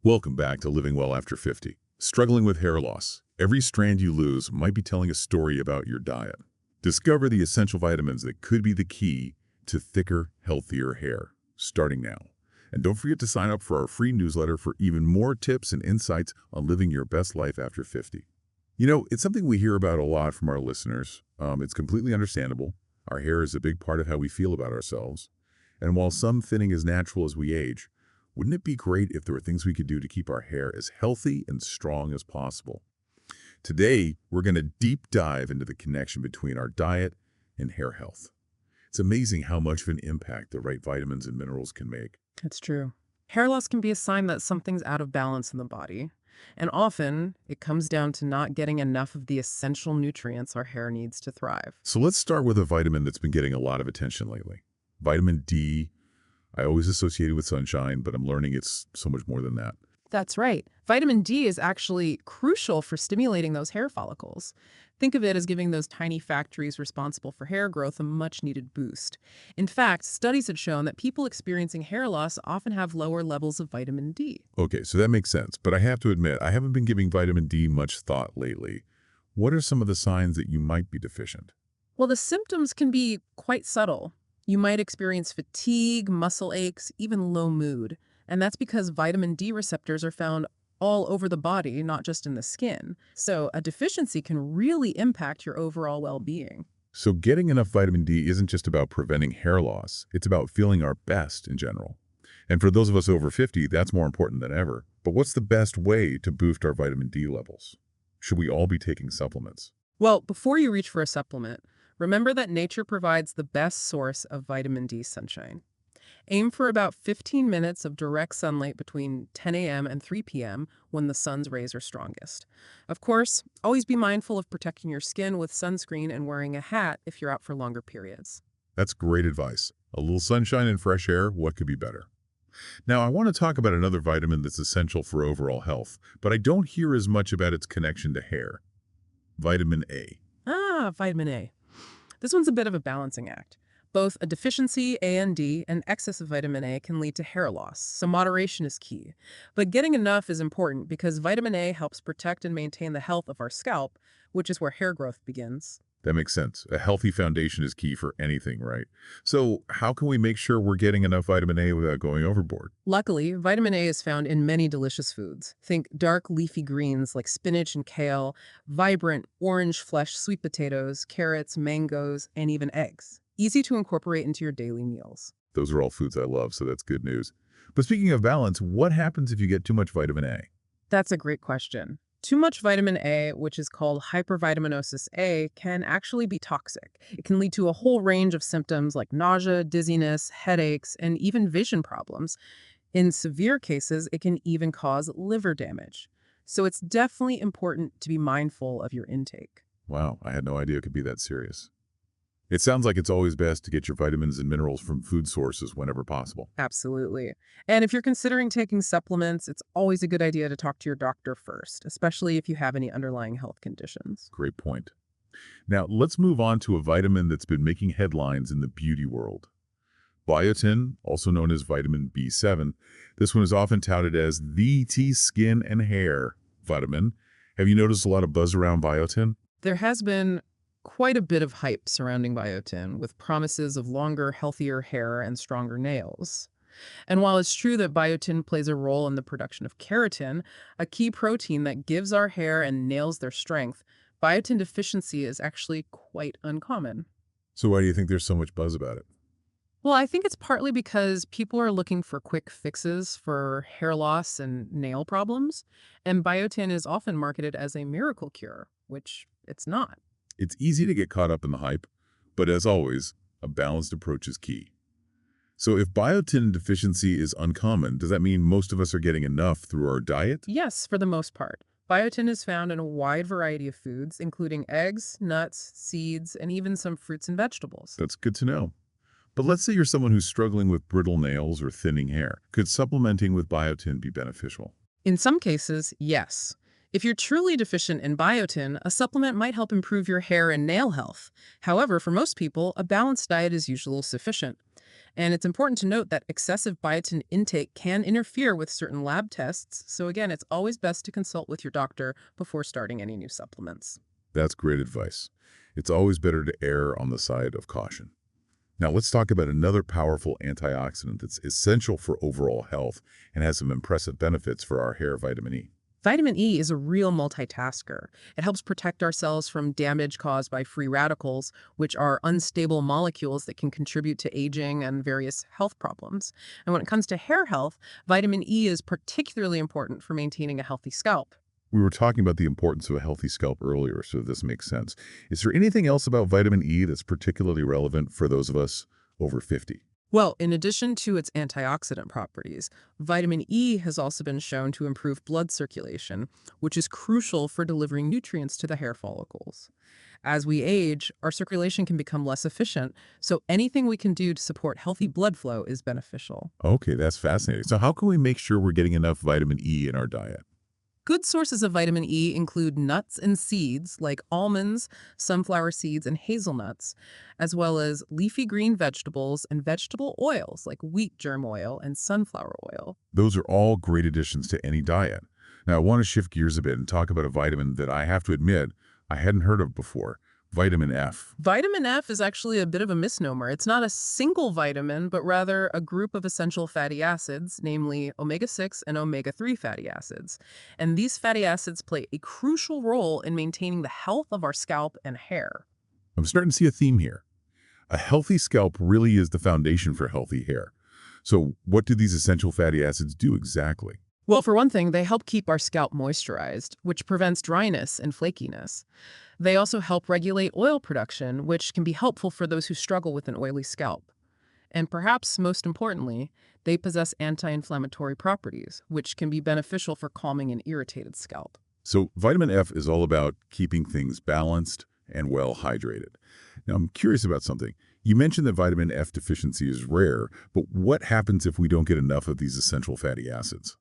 Welcome back to Living Well After 50. Struggling with hair loss. Every strand you lose might be telling a story about your diet. Discover the essential vitamins that could be the key to thicker, healthier hair, starting now. And don't forget to sign up for our free newsletter for even more tips and insights on living your best life after 50. You know, it's something we hear about a lot from our listeners. It's completely understandable. Our hair is a big part of how we feel about ourselves. And while some thinning is natural as we age, wouldn't it be great if there were things we could do to keep our hair as healthy and strong as possible? Today, we're going to deep dive into the connection between our diet and hair health. It's amazing how much of an impact the right vitamins and minerals can make. It's true. Hair loss can be a sign that something's out of balance in the body. And often, it comes down to not getting enough of the essential nutrients our hair needs to thrive. So let's start with a vitamin that's been getting a lot of attention lately. Vitamin D. I always associated with sunshine, but I'm learning it's so much more than that. That's right. Vitamin D is actually crucial for stimulating those hair follicles. Think of it as giving those tiny factories responsible for hair growth a much-needed boost. In fact, studies have shown that people experiencing hair loss often have lower levels of vitamin D. Okay, so that makes sense, but I have to admit, I haven't been giving vitamin D much thought lately. What are some of the signs that you might be deficient? Well, the symptoms can be quite subtle. You might experience fatigue, muscle aches, even low mood. And that's because vitamin D receptors are found all over the body, not just in the skin. So a deficiency can really impact your overall well-being. So getting enough vitamin D isn't just about preventing hair loss, it's about feeling our best in general. And for those of us over 50, that's more important than ever. But what's the best way to boost our vitamin D levels? Should we all be taking supplements? Well, before you reach for a supplement, remember that nature provides the best source of vitamin D sunshine. Aim for about 15 minutes of direct sunlight between 10 a.m. and 3 p.m. when the sun's rays are strongest. Of course, always be mindful of protecting your skin with sunscreen and wearing a hat if you're out for longer periods. That's great advice. A little sunshine and fresh air, what could be better? Now, I want to talk about another vitamin that's essential for overall health, but I don't hear as much about its connection to hair. Vitamin A. Vitamin A. This one's a bit of a balancing act. Both a deficiency, A and D, and excess of vitamin A can lead to hair loss, so moderation is key. But getting enough is important because vitamin A helps protect and maintain the health of our scalp, which is where hair growth begins. That makes sense. A healthy foundation is key for anything, right? So how can we make sure we're getting enough vitamin A without going overboard? Luckily, vitamin A is found in many delicious foods. Think dark leafy greens like spinach and kale, vibrant orange flesh sweet potatoes, carrots, mangoes, and even eggs. Easy to incorporate into your daily meals. Those are all foods I love, so that's good news. But speaking of balance, what happens if you get too much vitamin A? That's a great question. Too much vitamin A, which is called hypervitaminosis A, can actually be toxic. It can lead to a whole range of symptoms like nausea, dizziness, headaches, and even vision problems. In severe cases, it can even cause liver damage. So it's definitely important to be mindful of your intake. Wow, I had no idea it could be that serious. It sounds like it's always best to get your vitamins and minerals from food sources whenever possible. Absolutely. And if you're considering taking supplements, it's always a good idea to talk to your doctor first, especially if you have any underlying health conditions. Great point. Now, let's move on to a vitamin that's been making headlines in the beauty world. Biotin, also known as vitamin B7, this one is often touted as the skin and hair vitamin. Have you noticed a lot of buzz around biotin? There has been quite a bit of hype surrounding biotin, with promises of longer, healthier hair and stronger nails. And while it's true that biotin plays a role in the production of keratin, a key protein that gives our hair and nails their strength, biotin deficiency is actually quite uncommon. So why do you think there's so much buzz about it? Well, I think it's partly because people are looking for quick fixes for hair loss and nail problems, and biotin is often marketed as a miracle cure, which it's not. It's easy to get caught up in the hype, but as always, a balanced approach is key. So if biotin deficiency is uncommon, does that mean most of us are getting enough through our diet? Yes, for the most part. Biotin is found in a wide variety of foods, including eggs, nuts, seeds, and even some fruits and vegetables. That's good to know. But let's say you're someone who's struggling with brittle nails or thinning hair. Could supplementing with biotin be beneficial? In some cases, yes. If you're truly deficient in biotin, a supplement might help improve your hair and nail health. However, for most people, a balanced diet is usually sufficient. And it's important to note that excessive biotin intake can interfere with certain lab tests, so again, it's always best to consult with your doctor before starting any new supplements. That's great advice. It's always better to err on the side of caution. Now let's talk about another powerful antioxidant that's essential for overall health and has some impressive benefits for our hair, vitamin E. Vitamin E is a real multitasker. It helps protect our cells from damage caused by free radicals, which are unstable molecules that can contribute to aging and various health problems. And when it comes to hair health, vitamin E is particularly important for maintaining a healthy scalp. We were talking about the importance of a healthy scalp earlier, so this makes sense. Is there anything else about vitamin E that's particularly relevant for those of us over 50? Well, in addition to its antioxidant properties, vitamin E has also been shown to improve blood circulation, which is crucial for delivering nutrients to the hair follicles. As we age, our circulation can become less efficient, so anything we can do to support healthy blood flow is beneficial. Okay, that's fascinating. So how can we make sure we're getting enough vitamin E in our diet? Good sources of vitamin E include nuts and seeds like almonds, sunflower seeds, and hazelnuts, as well as leafy green vegetables and vegetable oils like wheat germ oil and sunflower oil. Those are all great additions to any diet. Now, I want to shift gears a bit and talk about a vitamin that I have to admit I hadn't heard of before, vitamin F. Vitamin F is actually a bit of a misnomer. It's not a single vitamin, but rather a group of essential fatty acids, namely omega-6 and omega-3 fatty acids. And these fatty acids play a crucial role in maintaining the health of our scalp and hair. I'm starting to see a theme here. A healthy scalp really is the foundation for healthy hair. So what do these essential fatty acids do exactly? Well, for one thing, they help keep our scalp moisturized, which prevents dryness and flakiness. They also help regulate oil production, which can be helpful for those who struggle with an oily scalp. And perhaps most importantly, they possess anti-inflammatory properties, which can be beneficial for calming an irritated scalp. So vitamin F is all about keeping things balanced and well hydrated. Now, I'm curious about something. You mentioned that vitamin F deficiency is rare, but what happens if we don't get enough of these essential fatty acids?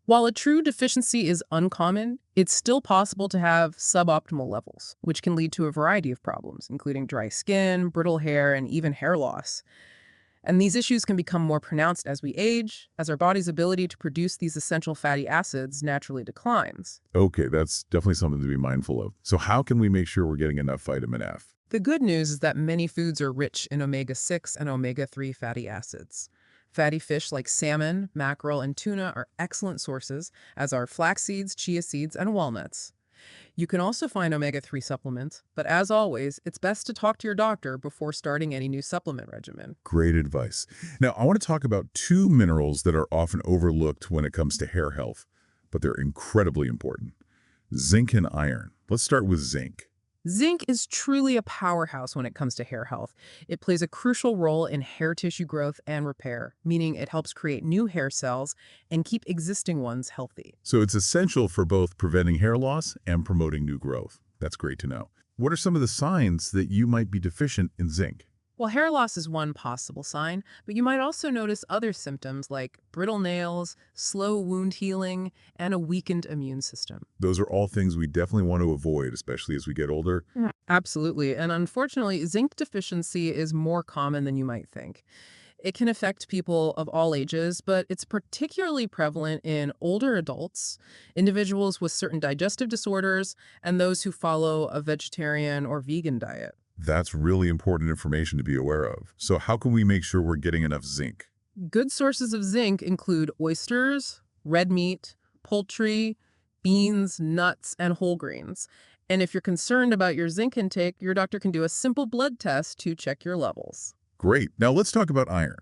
While a true deficiency is uncommon, it's still possible to have suboptimal levels, which can lead to a variety of problems, including dry skin, brittle hair, and even hair loss. And these issues can become more pronounced as we age, as our body's ability to produce these essential fatty acids naturally declines. Okay, that's definitely something to be mindful of. So how can we make sure we're getting enough vitamin F? The good news is that many foods are rich in omega-6 and omega-3 fatty acids. Fatty fish like salmon, mackerel, and tuna are excellent sources, as are flax seeds, chia seeds, and walnuts. You can also find omega-3 supplements, but as always, it's best to talk to your doctor before starting any new supplement regimen. Great advice. Now, I want to talk about two minerals that are often overlooked when it comes to hair health, but they're incredibly important. Zinc and iron. Let's start with zinc. Zinc is truly a powerhouse when it comes to hair health. It plays a crucial role in hair tissue growth and repair, meaning it helps create new hair cells and keep existing ones healthy. So it's essential for both preventing hair loss and promoting new growth. That's great to know. What are some of the signs that you might be deficient in zinc? Well, hair loss is one possible sign, but you might also notice other symptoms like brittle nails, slow wound healing, and a weakened immune system. Those are all things we definitely want to avoid, especially as we get older. Absolutely, and unfortunately, zinc deficiency is more common than you might think. It can affect people of all ages, but it's particularly prevalent in older adults, individuals with certain digestive disorders, and those who follow a vegetarian or vegan diet. That's really important information to be aware of. So how can we make sure we're getting enough zinc? Good sources of zinc include oysters, red meat, poultry, beans, nuts, and whole grains. And if you're concerned about your zinc intake, your doctor can do a simple blood test to check your levels. Great. Now let's talk about iron.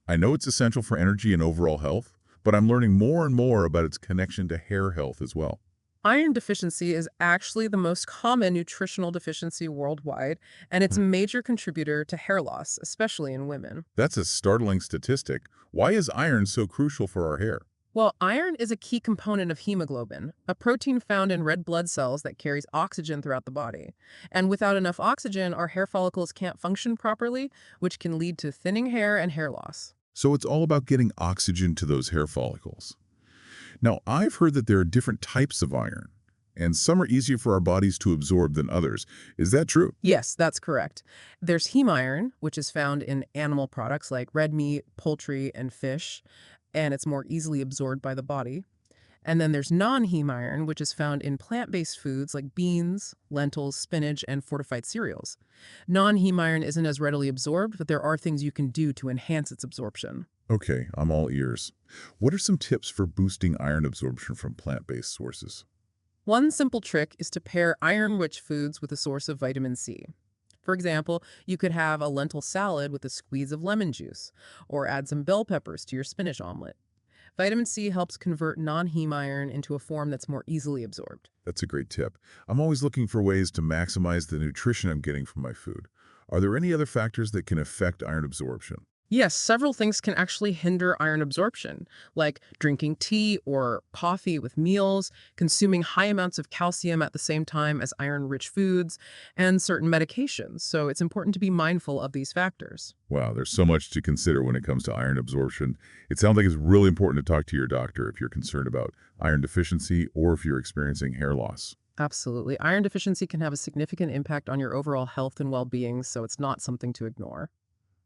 I know it's essential for energy and overall health, but I'm learning more and more about its connection to hair health as well. Iron deficiency is actually the most common nutritional deficiency worldwide, and it's a major contributor to hair loss, especially in women. That's a startling statistic. Why is iron so crucial for our hair? Well, iron is a key component of hemoglobin, a protein found in red blood cells that carries oxygen throughout the body. And without enough oxygen, our hair follicles can't function properly, which can lead to thinning hair and hair loss. So it's all about getting oxygen to those hair follicles. Now, I've heard that there are different types of iron, and some are easier for our bodies to absorb than others. Is that true? Yes, that's correct. There's heme iron, which is found in animal products like red meat, poultry, and fish, and it's more easily absorbed by the body. And then there's non-heme iron, which is found in plant-based foods like beans, lentils, spinach, and fortified cereals. Non-heme iron isn't as readily absorbed, but there are things you can do to enhance its absorption. Okay, I'm all ears. What are some tips for boosting iron absorption from plant-based sources? One simple trick is to pair iron-rich foods with a source of vitamin C. For example, you could have a lentil salad with a squeeze of lemon juice, or add some bell peppers to your spinach omelet. Vitamin C helps convert non-heme iron into a form that's more easily absorbed. That's a great tip. I'm always looking for ways to maximize the nutrition I'm getting from my food. Are there any other factors that can affect iron absorption? Yes, several things can actually hinder iron absorption, like drinking tea or coffee with meals, consuming high amounts of calcium at the same time as iron-rich foods, and certain medications. So it's important to be mindful of these factors. Wow, there's so much to consider when it comes to iron absorption. It sounds like it's really important to talk to your doctor if you're concerned about iron deficiency or if you're experiencing hair loss. Absolutely. Iron deficiency can have a significant impact on your overall health and well-being, so it's not something to ignore.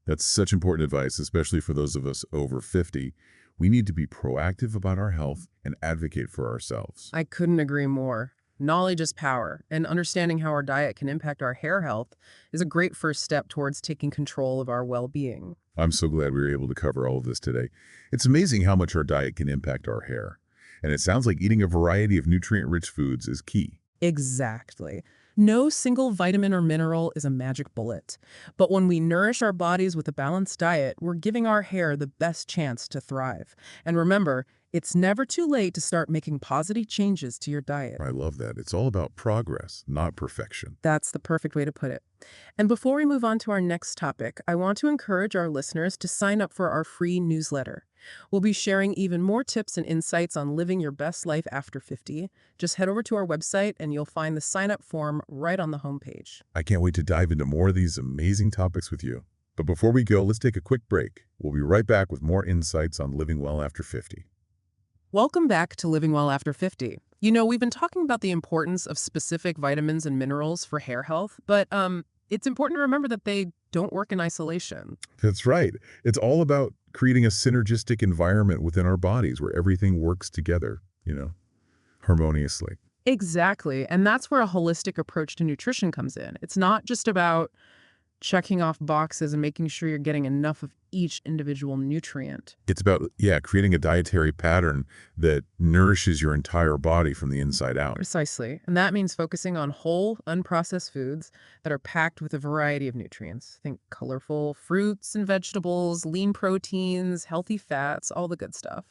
That's such important advice, especially for those of us over 50. We need to be proactive about our health and advocate for ourselves. I couldn't agree more. Knowledge is power, and understanding how our diet can impact our hair health is a great first step towards taking control of our well-being. I'm so glad we were able to cover all of this today. It's amazing how much our diet can impact our hair. And it sounds like eating a variety of nutrient-rich foods is key. Exactly. No single vitamin or mineral is a magic bullet. But when we nourish our bodies with a balanced diet, we're giving our hair the best chance to thrive. And remember, it's never too late to start making positive changes to your diet. I love that. It's all about progress, not perfection. That's the perfect way to put it. And before we move on to our next topic, I want to encourage our listeners to sign up for our free newsletter. We'll be sharing even more tips and insights on living your best life after 50. Just head over to our website and you'll find the sign-up form right on the homepage. I can't wait to dive into more of these amazing topics with you. But before we go, let's take a quick break. We'll be right back with more insights on living well after 50. Welcome back to Living Well After 50. You know, we've been talking about the importance of specific vitamins and minerals for hair health, but it's important to remember that they don't work in isolation. That's right. It's all about creating a synergistic environment within our bodies where everything works together, harmoniously. Exactly. And that's where a holistic approach to nutrition comes in. It's not just about checking off boxes and making sure you're getting enough of each individual nutrient. It's about, creating a dietary pattern that nourishes your entire body from the inside out. Precisely. And that means focusing on whole, unprocessed foods that are packed with a variety of nutrients. Think colorful fruits and vegetables, lean proteins, healthy fats, all the good stuff.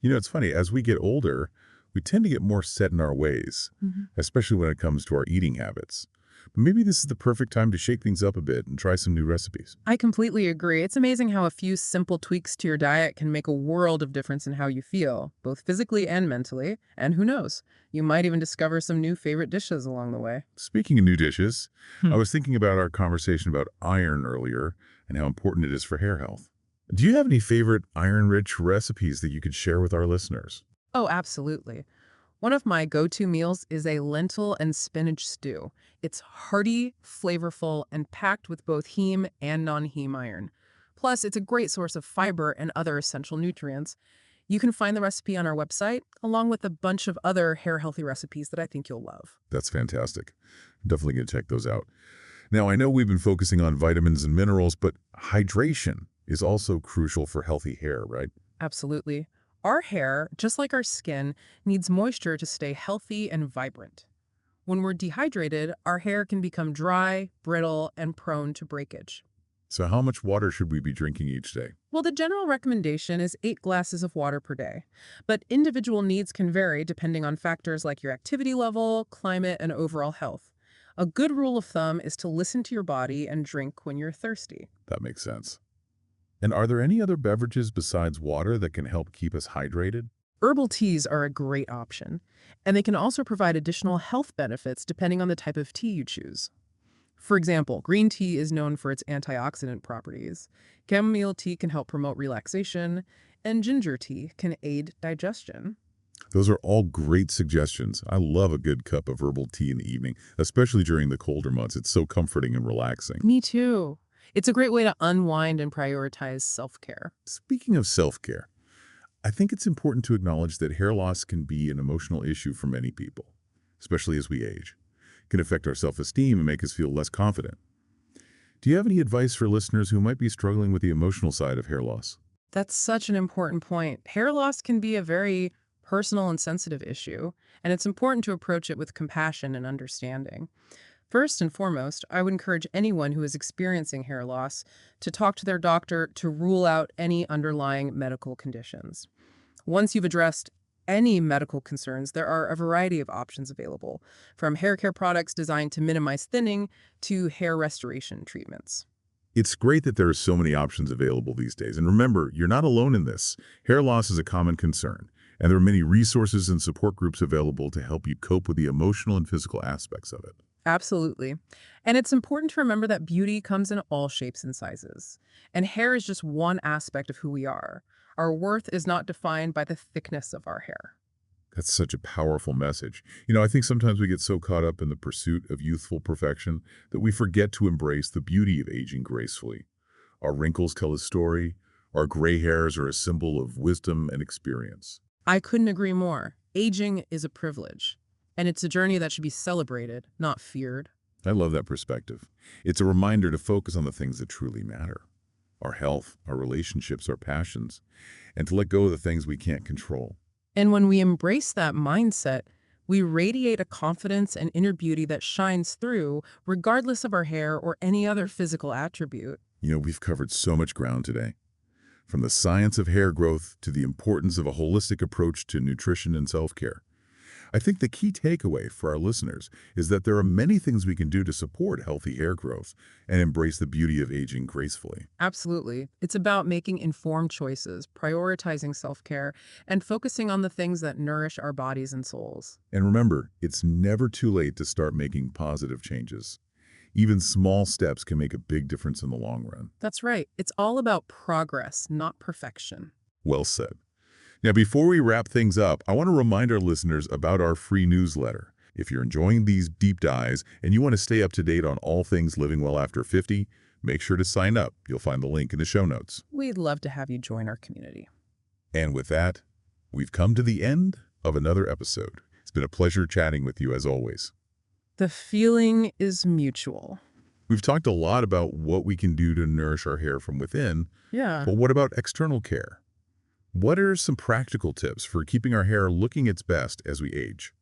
It's funny, as we get older, we tend to get more set in our ways, especially when it comes to our eating habits. But maybe this is the perfect time to shake things up a bit and try some new recipes. I completely agree. It's amazing how a few simple tweaks to your diet can make a world of difference in how you feel, both physically and mentally. And who knows, you might even discover some new favorite dishes along the way. Speaking of new dishes, I was thinking about our conversation about iron earlier and how important it is for hair health. Do you have any favorite iron-rich recipes that you could share with our listeners? Oh, absolutely. One of my go-to meals is a lentil and spinach stew. It's hearty, flavorful, and packed with both heme and non-heme iron. Plus, it's a great source of fiber and other essential nutrients. You can find the recipe on our website, along with a bunch of other hair-healthy recipes that I think you'll love. That's fantastic. Definitely going to check those out. Now, I know we've been focusing on vitamins and minerals, but hydration is also crucial for healthy hair, right? Absolutely. Our hair, just like our skin, needs moisture to stay healthy and vibrant. When we're dehydrated, our hair can become dry, brittle, and prone to breakage. So how much water should we be drinking each day? Well, the general recommendation is 8 glasses of water per day, but individual needs can vary depending on factors like your activity level, climate, and overall health. A good rule of thumb is to listen to your body and drink when you're thirsty. That makes sense. And are there any other beverages besides water that can help keep us hydrated? Herbal teas are a great option, and they can also provide additional health benefits depending on the type of tea you choose. For example, green tea is known for its antioxidant properties, chamomile tea can help promote relaxation, and ginger tea can aid digestion. Those are all great suggestions. I love a good cup of herbal tea in the evening, especially during the colder months. It's so comforting and relaxing. Me too. It's a great way to unwind and prioritize self-care. Speaking of self-care, I think it's important to acknowledge that hair loss can be an emotional issue for many people, especially as we age. It can affect our self-esteem and make us feel less confident. Do you have any advice for listeners who might be struggling with the emotional side of hair loss? That's such an important point. Hair loss can be a very personal and sensitive issue, and it's important to approach it with compassion and understanding. First and foremost, I would encourage anyone who is experiencing hair loss to talk to their doctor to rule out any underlying medical conditions. Once you've addressed any medical concerns, there are a variety of options available, from hair care products designed to minimize thinning to hair restoration treatments. It's great that there are so many options available these days. And remember, you're not alone in this. Hair loss is a common concern, and there are many resources and support groups available to help you cope with the emotional and physical aspects of it. Absolutely. And it's important to remember that beauty comes in all shapes and sizes. And hair is just one aspect of who we are. Our worth is not defined by the thickness of our hair. That's such a powerful message. I think sometimes we get so caught up in the pursuit of youthful perfection that we forget to embrace the beauty of aging gracefully. Our wrinkles tell a story. Our gray hairs are a symbol of wisdom and experience. I couldn't agree more. Aging is a privilege. And it's a journey that should be celebrated, not feared. I love that perspective. It's a reminder to focus on the things that truly matter. Our health, our relationships, our passions, and to let go of the things we can't control. And when we embrace that mindset, we radiate a confidence and inner beauty that shines through, regardless of our hair or any other physical attribute. We've covered so much ground today. From the science of hair growth to the importance of a holistic approach to nutrition and self-care. I think the key takeaway for our listeners is that there are many things we can do to support healthy hair growth and embrace the beauty of aging gracefully. Absolutely. It's about making informed choices, prioritizing self-care, and focusing on the things that nourish our bodies and souls. And remember, it's never too late to start making positive changes. Even small steps can make a big difference in the long run. That's right. It's all about progress, not perfection. Well said. Now, before we wrap things up, I want to remind our listeners about our free newsletter. If you're enjoying these deep dives and you want to stay up to date on all things living well after 50, make sure to sign up. You'll find the link in the show notes. We'd love to have you join our community. And with that, we've come to the end of another episode. It's been a pleasure chatting with you as always. The feeling is mutual. We've talked a lot about what we can do to nourish our hair from within, Yeah. but what about external care? What are some practical tips for keeping our hair looking its best as we age?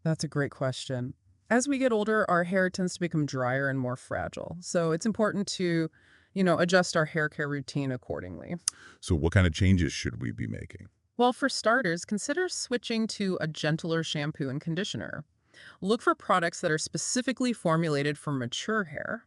That's a great question. As we get older, our hair tends to become drier and more fragile. So it's important to, adjust our hair care routine accordingly. So what kind of changes should we be making? Well, for starters, consider switching to a gentler shampoo and conditioner. Look for products that are specifically formulated for mature hair.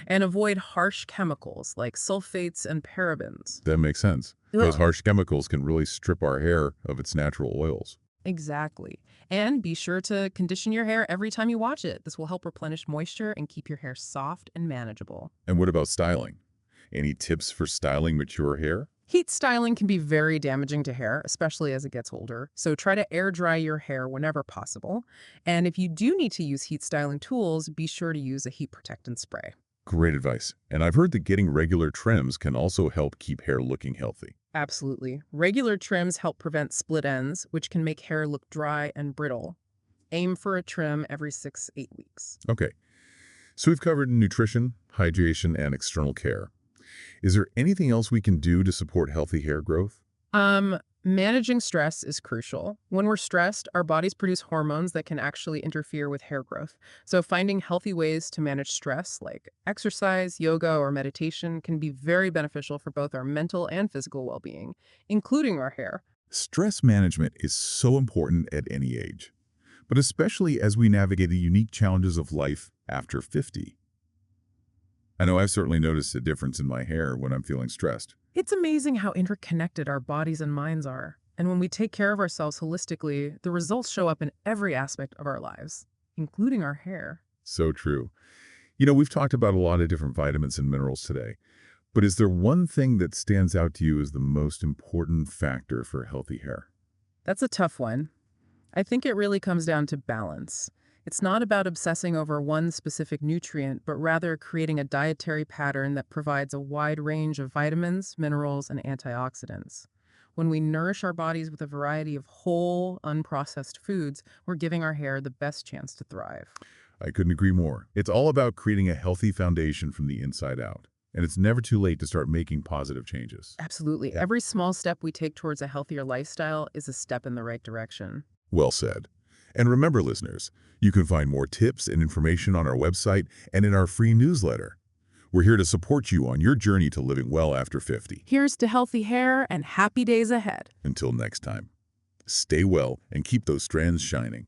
And avoid harsh chemicals like sulfates and parabens. That makes sense. Those Ugh. harsh chemicals can really strip our hair of its natural oils. Exactly. And be sure to condition your hair every time you wash it. This will help replenish moisture and keep your hair soft and manageable. And what about styling? Any tips for styling mature hair? Heat styling can be very damaging to hair, especially as it gets older. So try to air dry your hair whenever possible. And if you do need to use heat styling tools, be sure to use a heat protectant spray. Great advice. And I've heard that getting regular trims can also help keep hair looking healthy. Absolutely. Regular trims help prevent split ends, which can make hair look dry and brittle. Aim for a trim every 6-8 weeks. Okay, so we've covered nutrition, hydration, and external care. Is there anything else we can do to support healthy hair growth? Managing stress is crucial. When we're stressed, our bodies produce hormones that can actually interfere with hair growth. So finding healthy ways to manage stress, like exercise, yoga, or meditation, can be very beneficial for both our mental and physical well-being, including our hair. Stress management is so important at any age, but especially as we navigate the unique challenges of life after 50. I know I've certainly noticed a difference in my hair when I'm feeling stressed. It's amazing how interconnected our bodies and minds are. And when we take care of ourselves holistically, the results show up in every aspect of our lives, including our hair. So true. We've talked about a lot of different vitamins and minerals today, but is there one thing that stands out to you as the most important factor for healthy hair? That's a tough one. I think it really comes down to balance. It's not about obsessing over one specific nutrient, but rather creating a dietary pattern that provides a wide range of vitamins, minerals, and antioxidants. When we nourish our bodies with a variety of whole, unprocessed foods, we're giving our hair the best chance to thrive. I couldn't agree more. It's all about creating a healthy foundation from the inside out. And it's never too late to start making positive changes. Absolutely. Yeah. Every small step we take towards a healthier lifestyle is a step in the right direction. Well said. And remember, listeners, you can find more tips and information on our website and in our free newsletter. We're here to support you on your journey to living well after 50. Here's to healthy hair and happy days ahead. Until next time, stay well and keep those strands shining.